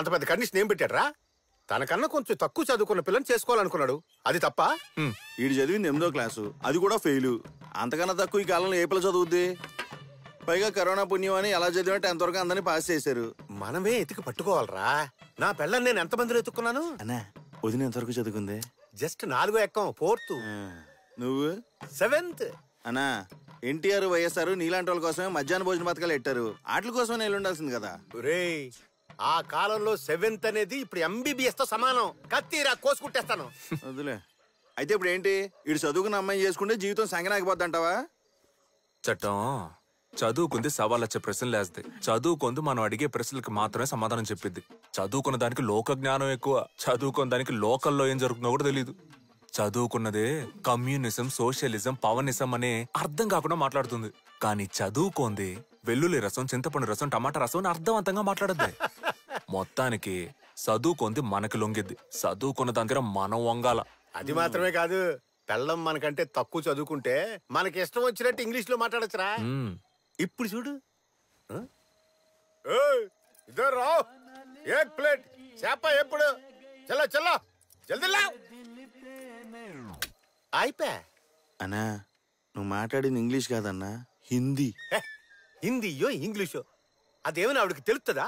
అంత పెద్ద కండిషన్ ఏం పెట్టాడ్రా? తనకన్నా కొంచెం తక్కువ చదువుకున్న పిల్లని చేసుకోవాలనుకున్నాడు. అది తప్ప? వీడు చదివింది 8వ క్లాసు, అది కూడా ఫెయిల్. అంతకన్నా తక్కువ ఈ కాలంలో ఏ పిల్ల చదువుద్ది? పైగా కరోనా పుణ్యం అని ఎలా చదివా 10th వరకు అందరినీ పాస్ చేశారు. మనమే ఎతికి పట్టుకోవాలరా. నా పిల్లని నేను ఎంతమందిలో ఎత్తుకున్నాను? అన్నా వదిన ఎంతవరకు చదువుకుంది? జస్ట్ 4వ ఎక్కం, 4th. నువ్వు 7th. అన్నా ఎన్టీఆర్ వైఎస్ఆర్ నీలాంటి వాళ్ళ కోసమే మధ్యాహ్న భోజన పథకాలు పెట్టారు. వాటి కోసమే నేను ఉండాల్సింది కదా. ఆ కాలంలో 7th అనేది ఇప్పుడు MBBS తో సమానం. కత్తిరా కోసుకుంటేస్తాను. వదిలే. అయితే ఇప్పుడు ఏంటి? ఇటు చదువుకున్న అమ్మాయి చేసుకుంటే జీవితం సంగనాగిపోద్ది అంటావా? చట్టం చదువుకుంది సవాళ్ళొచ్చే ప్రశ్నలు వేస్తాయి. చదువుకుంది మనం అడిగే ప్రశ్నలకు మాత్రమే సమాధానం చెప్పిద్ది. చదువుకున్న దానికి లోక జ్ఞానం ఎక్కువ. చదువుకున్న దానికి లోకల్లో ఏం జరుగుతుందో కూడా తెలియదు. చదువుకున్నదే కమ్యూనిజం, సోషలిజం, పవనిజం అనే అర్థం కాకుండా మాట్లాడుతుంది. కానీ చదువుకోంది వెల్లుల్లి రసం, చింతపండు రసం, టమాటా రసం అని అర్థవంతంగా మాట్లాడద్ది. మొత్తానికి చదువుకుంది మనకి లొంగిద్ది. చదువుకున్న దాని దగ్గర మనం వంగాల. అది మాత్రమే కాదు, పెళ్ళం మనకంటే తక్కువ చదువుకుంటే మనకి ఇష్టం వచ్చినట్టు ఇంగ్లీష్ లో మాట్లాడచ్చురా. ఇప్పుడు చూడు, ఇదో రా ఏక్ ప్లేట్ చేప ఎప్పుడు చల్ల చల్ల జల్దీ అయిపోయా. అన్నా నువ్వు మాట్లాడింది ఇంగ్లీష్ కాదన్నా, హిందీ. హిందీయో ఇంగ్లీషో అదేమైనా ఆవిడకి తెలుస్తుందా?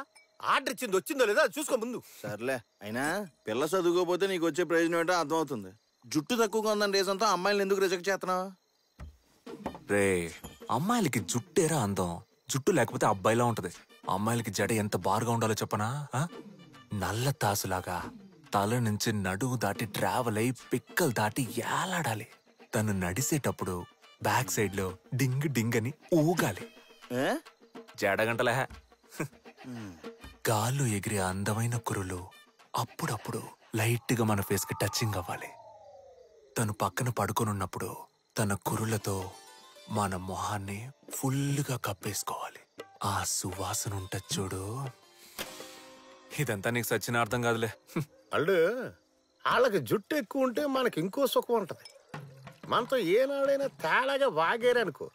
ఆర్డర్ ఇచ్చింది వచ్చిందో లేదో అది చూసుకో ముందు. సర్లే, అయినా పిల్ల చదువుకోపోతే నీకు వచ్చే ప్రయోజనం ఏంటో అర్థమవుతుంది. జుట్టు తక్కువగా ఉందని రీజన్తో అమ్మాయిలు ఎందుకు రిజెక్ట్ చేస్తున్నావు? రే, అమ్మాయిలకి జుట్టేరా అందం. జుట్టు లేకపోతే అబ్బాయిలా ఉంటది. అమ్మాయిలకి జడ ఎంత బారుగా ఉండాలో చెప్పనా? నల్ల తాసులాగా తల నుంచి నడువు దాటి ట్రావెల్ అయి పిక్కలు దాటి ఏలాడాలి. తను నడిసేటప్పుడు బ్యాక్ సైడ్ లో డింగ్ డింగ్ అని ఊగాలి. జడగంటలే. గాల్లో ఎగిరే అందమైన కురులు అప్పుడప్పుడు లైట్ గా మన ఫేస్ కి టచింగ్ అవ్వాలి. తను పక్కన పడుకొనున్నప్పుడు తన కురులతో మన మొహాన్ని ఫుల్గా కప్పేసుకోవాలి. ఆ సువాసన ఉంటది చూడు. ఇదంతా నీకు సచ్చిన అర్థం కాదులే. అల్లు వాళ్ళకి జుట్టు ఎక్కువ ఉంటే మనకి ఇంకో సుఖం ఉంటది. మనతో ఏనాడైనా తేడాగా వాగేరనుకో,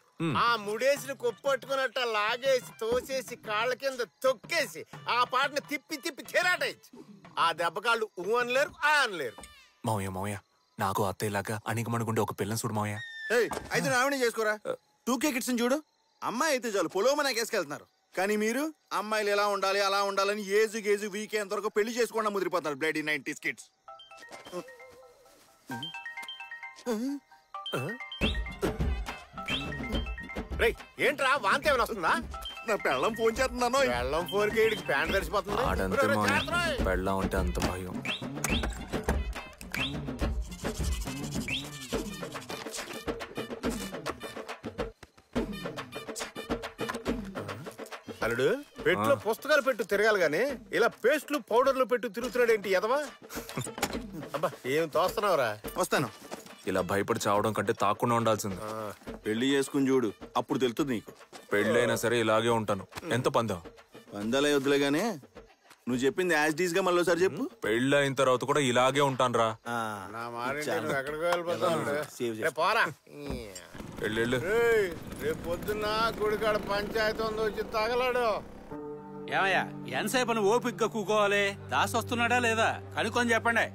ఆ ముడేసిన కొప్పట్టుకున్నట్టు లాగేసి తోసేసి కాళ్ళ కింద తొక్కేసి ఆ పాటను తిప్పి తిప్పి కెరాటేయచ్చు. ఆ దెబ్బకాళ్ళు ఊ అనలేరు, ఆ అనలేరు. మావయ్య నాకు అత్తయ్యలాగా అణిగమణుగుండే ఒక పిల్లని చూడు మావయ్య. అయితే రావణి చేసుకోరా. 2K కిడ్స్ చూడు, అమ్మాయి అయితే చాలు పొలోమన కేసుకెళ్తున్నారు. కానీ మీరు అమ్మాయిలు ఎలా ఉండాలి అలా ఉండాలని ఏజు గేజు వీకే అంతవరకు పెళ్లి చేసుకోకుండా ముదిరిపోతున్నారు. Bloody 90s kids. ఏంట్రా వాంతి ఏమైనా వస్తుందా? నా పెళ్ళం ఫోన్ చేస్తున్నాను. పెళ్ళం ఫోన్ కి ప్యాంట్ తడిసిపోతుంది. ఆడంతే మావయ్య, పెళ్ళం అంటే అంత భయం. అల్లుడు పెట్టులో పుస్తకాలు పెట్టు తిరగాలి గాని ఇలా పేస్ట్లు పౌడర్లు పెట్టు తిరుగుతున్నాడు ఏంటి ఎదవా? అబ్బా ఏం తోస్తున్నావురా? వస్తాను. ఇలా భయపడి చావడం కంటే తాకుండా ఉండాల్సింది. పెళ్లి చేసుకుని చూడు, అప్పుడు తెలుస్తుంది నీకు. పెళ్ళైనా సరే ఇలాగే ఉంటాను. ఎంత పందం? పందాలే వద్దులే గానీ నువ్వు చెప్పింది యాజ్ డీస్ గా మళ్ళీ ఒకసారి చెప్పు. పెళ్ళైన తర్వాత కూడా ఇలాగే ఉంటాను రా. రేపు పొద్దున్న గుడికాడ పంచాయతీ ఉంది, వచ్చి తగలాడు. ఏమయ్యా ఎంతసేపు నువ్వు ఓపిగ్గా కూకోవాలి? దాసి వస్తున్నాడా లేదా కనుక్కొని చెప్పండి.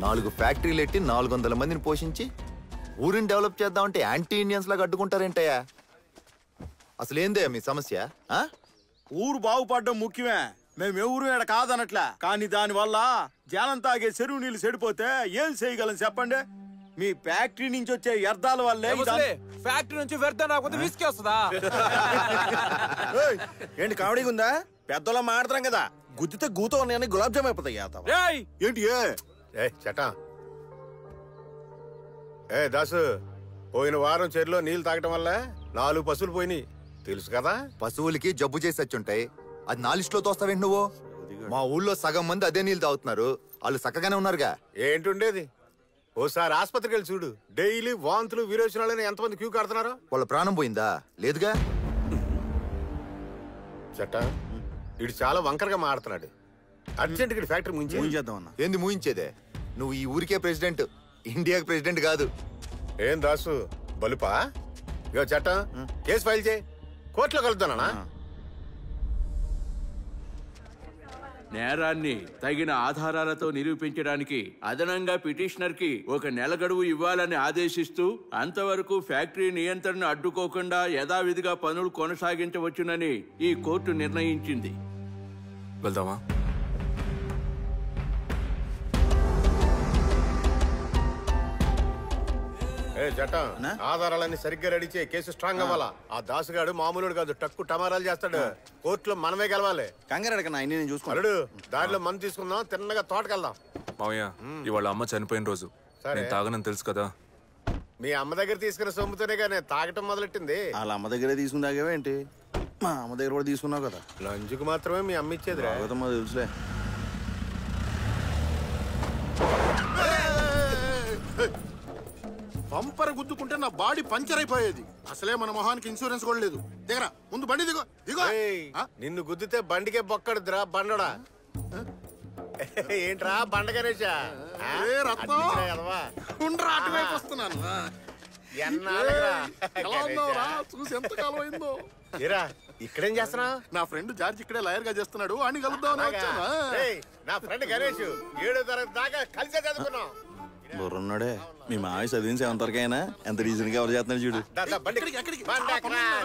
నాలుగు ఫ్యాక్టరీలు ఎట్టి 400 మందిని పోషించి ఊరిని డెవలప్ చేద్దామంటే యాంటీ ఇండియన్స్ లాగా అడ్డుకుంటారేంటయ్యా? అసలు ఏందయ్యా మీ సమస్య? ఊరు బాగుపడడం ముఖ్యమే, మేము ఎవరు ఇక్కడ కాదనట్లా. కానీ దాని వల్ల జనం తాగే చెరువు నీళ్లు చెడిపోతే ఏం చేయగలం చెప్పండి? మీ ఫ్యాక్టరీ నుంచి వచ్చే వ్యర్థాల వల్లే. ఫ్యాక్టరీ నుంచి వ్యర్థం రాకపోతే విసికి వస్తుందా? ఏంటి కామెడీగా ఉందా? పెద్దలో మాడతాం కదా, గుద్దితే గూతో ఉన్నాయని గులాబ్ జామ్ అయిపోతాయి. ఏంటి చటా దాసు, పోయిన వారం చెరులో నీళ్లు తాగటం వల్ల 4 పశువులు పోయినాయి తెలుసు కదా? పశువులకి జబ్బు చేసి వచ్చుంటాయి, అది నా లిస్టులో తోస్తావేంటి నువ్వు? మా ఊళ్ళో సగం మంది అదే నీళ్ళు తాగుతున్నారు, వాళ్ళు చక్కగానే ఉన్నారుగా. ఏంటుండేది ఓసారి ఆసుపత్రికి వెళ్ళి చూడు. డైలీ వాంతులు విరోచనాలని ఎంతమంది క్యూ కడుతున్నారు. వాళ్ళ ప్రాణం పోయిందా? లేదుగా. చట్ట ఇడు చాలా వంకరగా మాడుతున్నాడు. అర్జెంట్ గా ఫ్యాక్టరీ ముగించేద్దామన్నా. ఏంది ముయించేదే? నువ్వు ఈ ఊరికే ప్రెసిడెంట్, ఇండియాకి ప్రెసిడెంట్ కాదు. ఏం దాసు బలుపా? ఇగో చట్ట కేసు ఫైల్ చేయి, కోర్టులో కలుద్దానా? నేరాన్ని తగిన ఆధారాలతో నిరూపించడానికి అదనంగా పిటిషనర్ కి 1 నెల గడువు ఇవ్వాలని ఆదేశిస్తూ అంతవరకు ఫ్యాక్టరీ నియంత్రణ అడ్డుకోకుండా యథావిధిగా పనులు కొనసాగించవచ్చునని ఈ కోర్టు నిర్ణయించింది. వెళ్దామా? చట్టం ఆధారాలన్నీ సరిగ్గా రెడీ చేయి. కేసు స్ట్రాంగ్ అవ్వాలా. ఆ దాసుగాడు మామూలుడు కాదు, టక్కు టమారాలు చేస్తాడు. కోర్టులో మనమే గెలవాలి. కంగారడకన్నా నేను చూసుకో. అల్లుడు దారిలో మందు తీసుకుందాం, తిన్నగా తోటకెళ్దాం. మావయ్య, ఇవాళ అమ్మ చనిపోయిన రోజు. నేను తాగనని తెలుసు కదా. మీ అమ్మ దగ్గర తీసుకున్న సొమ్ముతోనే కానీ తాగటం మొదలెట్టింది. వాళ్ళ అమ్మ దగ్గరే తీసుకుని తాగేవేంటి? మా అమ్మ దగ్గర కూడా తీసుకున్నావు కదా. లంచుకు మాత్రమే మీ అమ్మ ఇచ్చేది. తెలుసులే. పంపర గుద్దుకుంటే నా బాడీ పంచర్ అయిపోయేది. అసలే మన మొహానికి ఇన్సూరెన్స్ కూడా లేదు. దిగరా ముందు, బండి దిగో దిగో. నిన్ను గుద్దితే బండికే బొక్కడుద్రా బండడా. ఏంట్రా బండ గణేశా? అటువైపు వస్తున్నాను. చూసి ఎంత కాలం అయిందో. ఇక్కడేం చేస్తున్నా? నా ఫ్రెండ్ జార్జ్ ఇక్కడే లాయర్ గా చేస్తున్నాడు, అని కలుద్దాం. నా ఫ్రెండ్ గణేష్ 7వ తరగతి దాకా కలిసే చదువుకున్నాం. బుర్రున్నాడే. మీ మావి చదివించి ఎంతవరకైనా ఎంత రీజన్ గా ఎవరు చేస్తున్నాడు చూడు.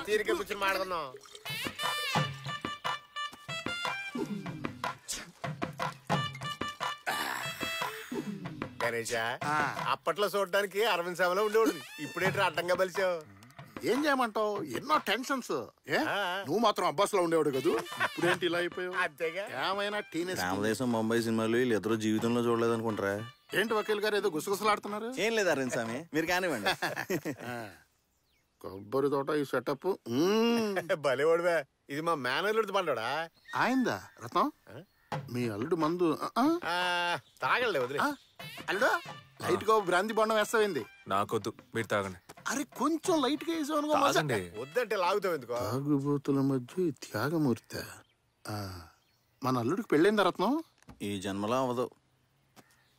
తీరిక కూర్చొని మాడుకుందాం. గణేష, అప్పట్లో చూడడానికి అరవింద్ సేవలో ఉండేవాడు. ఇప్పుడేంటి అడ్డంగా బలిచావు? ఏం చేయమంటావు, ఎన్నో టెన్షన్స్. నువ్వు మాత్రం అబ్బాస్ లో ఉండేవాడు కదా, ఇప్పుడేంటి ఇలా అయిపోయావు? అంతేగా. ఏమైనా టీనేజ్ రామదేశం ముంబై సినిమాలు వీళ్ళు ఇద్దరు జీవితంలో చూడలేదు అనుకుంటారా? ఏంటి వకీల్ గారు ఏదో గుసగుసలాడుతున్నారు? ఏం లేదు అరవింద్ స్వామి, మీరు కానివ్వండి. కొబ్బరి తోట ఈ సెటప్ భలేవాడువే. ఇది మా మేనల్లుడి బండోడా? ఆయిందా రత్నం? మీ అల్లుడు మందు తాగలే వదిలే. అల్లుడు లైట్ గా బ్రాంతి బొండం వేస్తావింది. నాకొద్దు, మీరు తాగండి. అరే కొంచెం లైట్ గా వేసావు. వద్దంటే లాగుతావు ఎందుకో? తాగుబోతుల మధ్య త్యాగమూర్తి. మన అల్లుడికి పెళ్ళైందా రత్నం? ఈ జన్మలో అవ్వదు.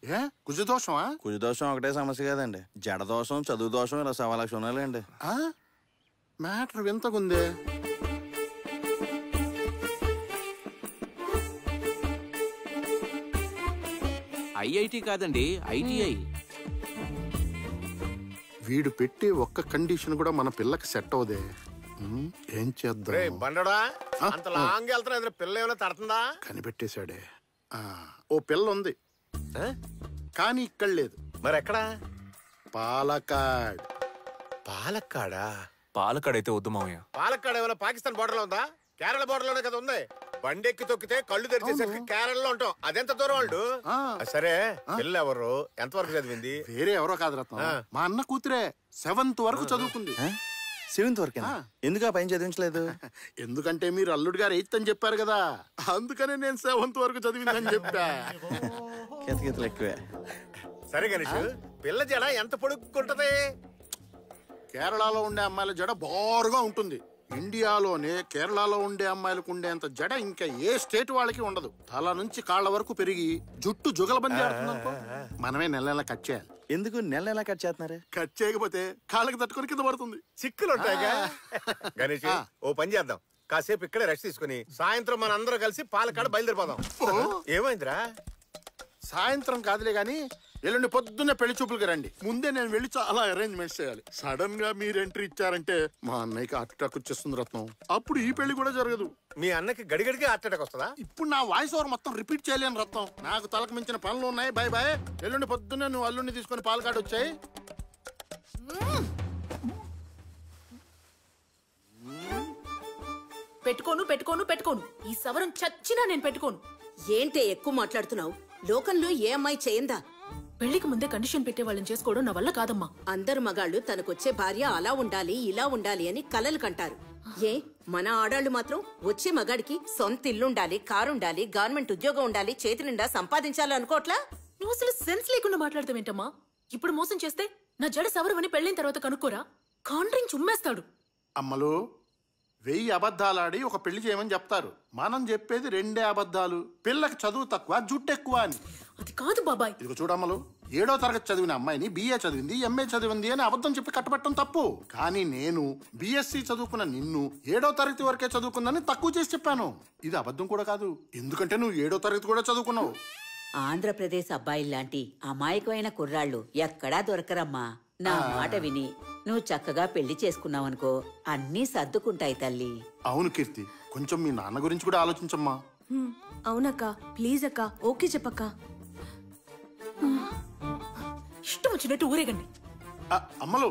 ఏ కుజదోషమా? కుజదోషం ఒకటే సమస్య కదండి, జడదోషం, చదువు దోషం, ఇలా 1,00,000 ఉన్నాయండి. మ్యాటర్ వింతకుందే. ఐఐటి కాదండి, ఐటీఐ. వీడు పెట్టే ఒక్క కండిషన్ కూడా మన పిల్లకి సెట్ అవదే. ఏం చేద్దాం? బండడా అంత లాంగ్ వెళ్తున్నా, పిల్ల ఏమైనా తడుతుందా? కనిపెట్టేశాడే. ఓ పిల్ల ఉంది కానీ ఇక్కడ లేదు. మరి ఎక్కడా? పాలకాడ్. పాలక్కాడా? పాలకాడ్ అయితే వద్దు మావయ్య. పాలక్కాడ్ ఏమైనా పాకిస్తాన్ బోర్డర్ లో ఉందా? కేరళ బోర్డర్ లోనే కదా ఉంది. బండెక్కి తొక్కితే కళ్ళు తెరిచేసరికి కేరళలో ఉంటాం. అదెంత దూరం వాళ్ళు? సరే, పిల్ల ఎవరు, ఎంతవరకు చదివింది? వేరే ఎవరో కాదు రత్నం, మా అన్న కూతురే. 7th వరకు చదువుకుంది. 7th వరకు? ఎందుకు ఆ పైన చదివించలేదు? ఎందుకంటే మీరు అల్లుడు గారు 8th అని చెప్పారు కదా, అందుకనే నేను 7th వరకు చదివిందని చెప్పా. ఎక్కువే. సరే గణేష్, పిల్ల జడ ఎంత పొడుక్కుంటది? కేరళలో ఉండే అమ్మాయిల జడ బారుగా ఉంటుంది. ఇండియాలోనే కేరళలో ఉండే అమ్మాయిలకు ఉండేంత జడ ఇంకా ఏ స్టేట్ వాళ్ళకి ఉండదు. తల నుంచి కాళ్ళ వరకు పెరిగి జుట్టు జుగలబంది ఆడుతుందనుకో, మనమే నెల నెల కట్ చేయాలి. ఎందుకు నెల నెల కట్ చేస్తున్నారు? కట్ చేయకపోతే కాళ్ళకి తట్టుకొని కింద పడుతుంది. చిక్కులు ఉంటాయిగా. గణేష్, ఓ పని చేద్దాం, కాసేపు ఇక్కడే రెస్ట్ తీసుకుని సాయంత్రం మన అందరం కలిసి పాలకాడ బయలుదేరిపోదాం. ఏమైందిరా? సాయంత్రం కాదులే గాని ఎల్లుండి పొద్దున్నే పెళ్లి చూపులకి రండి. ముందే నేను వెళ్ళి చాలా అరేంజ్మెంట్స్ చేయాలి. సడన్ గా మీరు ఎంట్రీ ఇచ్చారంటే మా అన్నయ్యకి హార్ట్ అటాక్ వచ్చేస్తుంది రత్నం. అప్పుడు ఈ పెళ్లి కూడా జరగదు. మీ అన్నకి గడిగడికి హార్ట్ అటాక్ వస్తుందా? ఇప్పుడు నా వాయిస్ ఓవర్ మొత్తం రిపీట్ చేయలేను రత్నం, నాకు తలకు మించిన పనులు ఉన్నాయి. Bye bye. ఎల్లుండి పొద్దున్నే నువ్వు అల్లుడిని తీసుకొని పాలకాడు వచ్చాయి. పెట్టుకోను. ఈ సవరం చచ్చినా నేను పెట్టుకోను. ఏంటే ఎక్కువ మాట్లాడుతున్నావు? లోకంలో ఏ అమ్మాయి చేయందా? పెళ్లికి ముందే కండిషన్ పెట్టే వాళ్ళని చేసుకోవడం నా వల్ల కాదమ్మా. అందరు మగాళ్ళు తనకొచ్చే భార్య అలా ఉండాలి ఇలా ఉండాలి అని కలలు కంటారు. ఏ మన ఆడాళ్లు మాత్రం వచ్చే మగాడికి సొంత ఇల్లుండాలి, కారుండాలి, గవర్నమెంట్ ఉద్యోగం ఉండాలి, చేతి నిండా సంపాదించాలి అనుకోట్లా? నువ్వు అసలు సెన్స్ లేకుండా మాట్లాడతావేంటమ్మా? ఇప్పుడు మోసం చేస్తే నా జడ సవరమని పెళ్ళైన తర్వాత కనుక్కోరా? కాండ్రింగ్ చుమ్మేస్తాడు. అమ్మలు 1000 అబద్ధాలాడి ఒక పెళ్లి చేయమని చెప్తారు. మనం చెప్పేది 2 అబద్ధాలు. పిల్లకి చదువు తక్కువ, జుట్టు ఎక్కువ అని. అది కాదు బాబాయ్. ఇదిగో చూడమ్మలు, 7వ తరగతి చదివిన అమ్మాయిని BA చదివింది, MA చదివింది అని అబద్ధం చెప్పి కట్టబెట్టడం తప్పు. కానీ నేను BSc చదువుకున్న నిన్ను 7వ తరగతి వరకే చదువుకుందని తక్కువ చేసి చెప్పాను. ఇది అబద్ధం కూడా కాదు, ఎందుకంటే నువ్వు 7వ తరగతి కూడా చదువుకున్నావు. ఆంధ్రప్రదేశ్ అబ్బాయిల్లాంటి అమాయకమైన కుర్రాళ్ళు ఎక్కడా దొరకరమ్మా. నా మాట విని నువ్వు చక్కగా పెళ్లి చేసుకున్నావనుకో, అన్నీ సర్దుకుంటాయి తల్లి. అవును కీర్తి, కొంచెం మీ నాన్న గురించి కూడా ఆలోచించమ్మా. అవునక్క, ప్లీజ్ అక్క, ఓకే చెప్పక్క. ఇష్టం వచ్చినట్టు ఊరేగండి. అమ్మలు